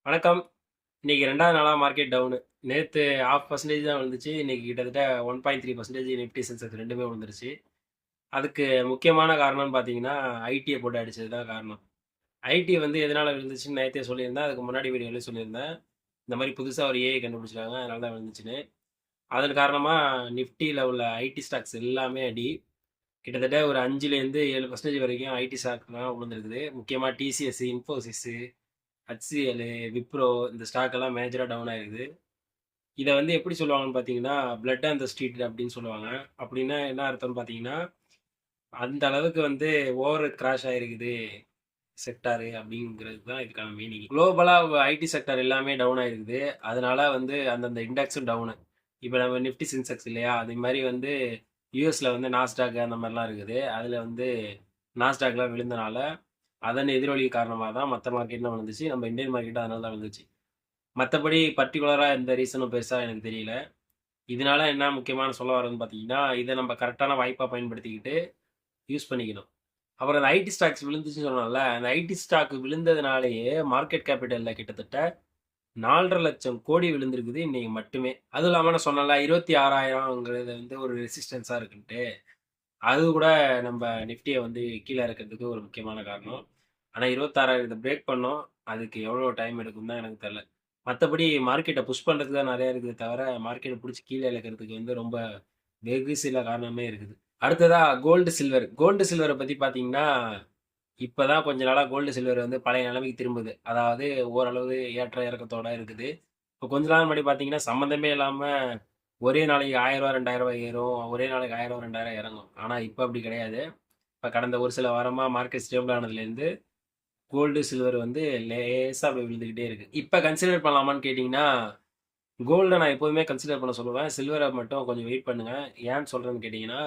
வணக்கம். இன்னைக்கு 2வது நாளா மார்க்கெட் டவுனு. நேத்து 0.5% தான் விழுந்துச்சு. இன்னைக்கு கிட்டத்தட்ட 1.3% நிஃப்டி சென்செக்ஸ் 2மே விழுந்துருச்சு. அதுக்கு முக்கியமான காரணம்னு பார்த்தீங்கன்னா, ஐடிய போட்டு அடிச்சது தான் காரணம். ஐடி வந்து எதனால விழுந்துச்சுன்னு நேத்தே சொல்லியிருந்தேன். அதுக்கு முன்னாடி வீடியோலயும் சொல்லியிருந்தேன். இந்த மாரி புதுசா ஒரு ஏஐ கண்டுபிடிச்சிருக்காங்க. அதனால தான் விழுந்துச்சுன்னு. அதன் காரணமா நிஃப்டில உள்ள ஐடி ஸ்டாக்ஸ் எல்லாமே அடி. கிட்டத்தட்ட ஒரு 5லேருந்து 7% வரைக்கும் ஐடி ஸ்டாக்லாம் விழுந்திருக்குது. முக்கியமா டிசிஎஸ், இன்ஃபோசிஸ், HCL, விப்ரோ இந்த ஸ்டாக் எல்லாம் மேஜரா டவுன் ஆயிருக்குது. இத வந்து எப்படி சொல்லுவாங்கன்னு பார்த்தீங்கன்னா, பிளட் ஆன் த ஸ்ட்ரீட் அப்படின்னு சொல்லுவாங்க. அப்படின்னா என்ன அர்த்தம்னு பார்த்தீங்கன்னா, அந்த அளவுக்கு வந்து ஓவர் கிராஷ் ஆயிருக்குது செக்டாரு அப்படிங்கிறது தான் இதுக்கான மீனிங். குளோபலா ஐடி செக்டார் எல்லாமே டவுன் ஆயிருக்குது. அதனால வந்து அந்தந்த இண்டெக்ஸும் டவுனு. இப்ப நம்ம நிஃப்டி சென்செக்ஸ் இல்லையா? அதே மாரி வந்து யுஎஸ்ல வந்து நாஸ்டாக் அந்த மாரிலாம் இருக்குது. அதுல வந்து நாஸ்டாக்லாம் விழுந்தனால, அதன் எதிரொலி காரணமா தான் மத்த மார்க்கெட்லாம் விழுந்துச்சு. நம்ம இந்தியன் மார்க்கெட்டும் அதனால தான் விழுந்துச்சு. மத்தபடி பர்ட்டிகுலரா எந்த ரீசனும் பெருசா எனக்கு தெரியல. இதனால என்ன முக்கியமான சொல்ல வரேன்னு பார்த்தீங்கன்னா, இத நம்ம கரெக்ட்டான வாய்ப்பா பயன்படுத்திக்கிட்டு யூஸ் பண்ணிக்கணும். அப்புறம் அந்த ஐடி ஸ்டாக்ஸ் விழுந்துச்சுன்னு சொன்னேன்ல, அந்த ஐடி ஸ்டாக் விழுந்ததுனாலேயே மார்க்கெட் கேபிட்டல்ல கிட்டத்தட்ட 4,50,000 கோடி விழுந்திருக்குது இன்னைக்கு மட்டுமே. அதுவும் இல்லாம நான் சொன்னேன்ல 26,000ங்கிறது வந்து ஒரு ரெசிஸ்டன்ஸா இருக்குன்ட்டு. அது கூட நம்ம நிஃப்டிய வந்து கீழ இறக்கிறதுக்கு ஒரு முக்கியமான காரணம். ஆனா 26,000 பிரேக் பண்ணோம். அதுக்கு எவ்வளோ டைம் எடுக்கும்னு தான் எனக்கு தெரியல. மத்தபடி மார்க்கெட்ட புஷ் பண்றதுக்கு தான் நெறைய இருக்குதே தவிர, மார்க்கெட்ட புடிச்சு கீழ இழுக்கிறதுக்கு வந்து ரொம்ப வெகு சில காரணமே இருக்குது. அடுத்ததா கோல்டு, சில்வர். கோல்டு, சில்வர பத்தி பார்த்தீங்கன்னா, இப்ப தான் கொஞ்ச நாளா கோல்டு, சில்வர் வந்து பழைய நிலைமைக்கு திரும்புது. அதாவது ஓரளவு ஏற்ற இறக்கத்தோட இருக்குது. இப்ப கொஞ்ச நாள் முன்னாடி பார்த்தீங்கன்னா, சம்மந்தமே இல்லாம ஒரே நாளைக்கு ரூ. 1000 ரூ. 2000 ஏறும். ஒரே நாளைக்கு 1000 2000 இறங்கும். ஆனா இப்ப அப்படி கிடையாது. இப்ப கடந்த ஒரு சில வாரமா மார்க்கெட் ஸ்டேபிள் ஆனதுலேருந்து கோல்டு, சில்வர் வந்து லேசா அப்படியே விழுந்துகிட்டே இருக்கு. இப்ப கன்சிடர் பண்ணலாமான்னு கேட்டீங்கன்னா, கோல்ட நான் எப்போதுமே கன்சிடர் பண்ண சொல்லுவேன். சில்வர மட்டும் கொஞ்சம் வெயிட் பண்ணுங்க. ஏன்னு சொல்றேன்னு கேட்டீங்கன்னா,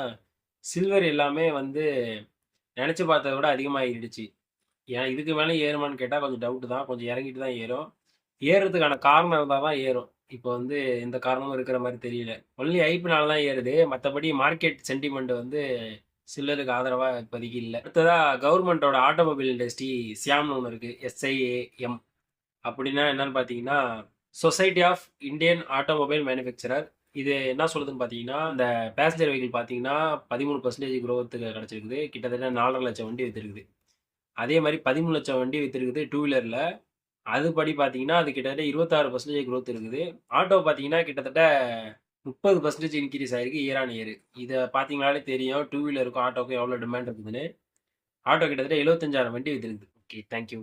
சில்வர் எல்லாமே வந்து நெனச்சு பார்த்தத விட அதிகமா ஏறிடுச்சு. ஏன் இதுக்கு மேல ஏறுமான்னு கேட்டா கொஞ்சம் டவுட் தான். கொஞ்சம் இறங்கிட்டு தான் ஏறும். ஏறுறதுக்கான காரணம் இருந்தா தான் ஏறும். இப்போ வந்து எந்த காரணமும் இருக்கிற மாரி தெரியல. ஒன்லி ஹைப்னால தான் ஏறுது. மத்தபடி மார்க்கெட் சென்டிமெண்ட் வந்து சில்லருக்கு ஆதரவா இப்போதைக்கு இல்ல. அடுத்ததா கவர்மெண்ட்டோட ஆட்டோமொபைல் இண்டஸ்ட்ரி சியாம்னு ஒண்ணு இருக்கு. SIAM. அப்படின்னா என்னன்னு பார்த்தீங்கன்னா, society of Indian automobile manufacturer. இது என்ன சொல்லுதுன்னு பார்த்தீங்கன்னா, இந்த பேசஞ்சர் வெஹிக்கிள் பார்த்தீங்கன்னா 13% குரோத் கிடைச்சிருக்குது. கிட்டத்தட்ட 4,50,000 வண்டி வித்திருக்குது. அதே மாரி 13,00,000 வண்டி வித்திருக்குது டூ வீலர்ல. அதுபடி பார்த்தீங்கன்னா, அது கிட்டத்தட்ட 26% குரோத் இருக்குது. ஆட்டோ பார்த்தீங்கன்னா, கிட்டத்தட்ட 30% இன்கிரீஸ் ஆயிருக்கு இயர் ஆன் இயர். இத பார்த்தீங்கனாலே தெரியும் டூ வீலருக்கும், ஆட்டோக்கும் எவ்வளோ டிமாண்ட் இருக்குதுன்னு. ஆட்டோ கிட்டத்தட்ட 75,000 வண்டி வித்திருக்குது. Okay, thank you.